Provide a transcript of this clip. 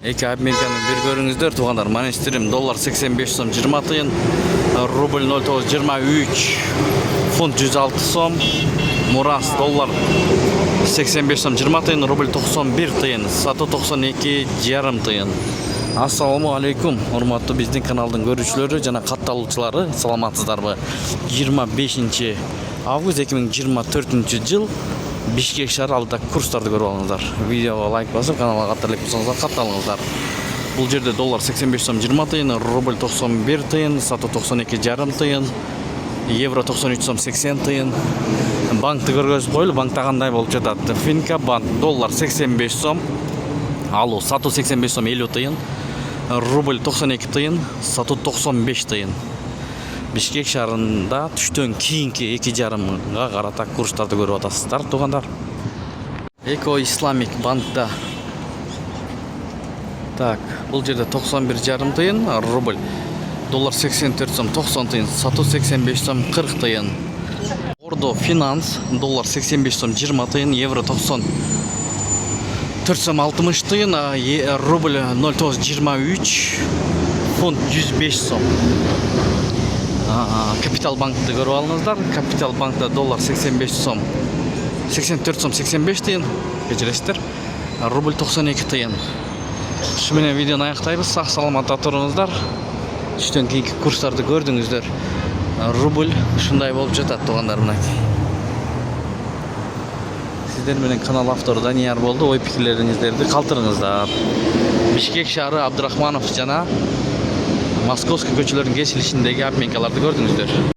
Эки обменканы бир көрүңүздөр туугандар. Манестерим доллар 85 сом 20 тыйын, рубль 0,923, фунт 106 сом, мурас доллар 85 сом 20 тыйын, рубль 91 тыйын, сату 92 жарым тыйын. Ассаламу алейкум, урматтуу биздин каналдын көрүүчүлөрү жана катталуучулары, саламатсыздарбы? 25 август 2024 жыл Бишкек шаар алдыда курстарды көрүп алыңыздар. Видеого лайк басып, каналга катталып болсоңуздар катталыңыздар. Бул жерде доллар 85 сом 20 тыйын, рубль 91 тыйын, сату 92 жарым тыйын, евро 93 сом 80 тыйын. Банкты көргөзүп коелу, банкта кандай болуп жатат? Финка банк доллар 85 сом, алуу сату 85 сом 50 тыйын, рубль 92 тыйын, сату 95 тыйын. Бишкек шаарында түштөн кийинки 2 жарымга карата курстарды көрүп атасыздар, туугандар. Эко Исламик банкта так, бул жерде 91 жарым тыйын, рубль доллар 84 сом 90 тыйын, сату 85 сом 40 тыйын. Ордо Финанс доллар 85 сом 20 тыйын, евро 94 сом 60 тыйын, рубль 0,923, фунт 105 сом. Капитал банкты көрүп алыңыздар. Капитал банкта доллар 85 сом 84 сом 85 тыйын, кечиресиздер. Рубль 92 тыйын. Ушу менен видеону аяктайбыз. Сак саламатта туруңуздар. Түштөн кийинки курстарды көрдүңүздөр. Рубль ушундай болуп жатат, туугандар. Сиздер менен канал автору Данияр болду. Ой пикирлериңиздерди калтырыңыздар. Бишкек шаары Абдурахманов жана Московский көчөлөрүнүн кесилишиндеги обменкаларды көрдүңүздөр.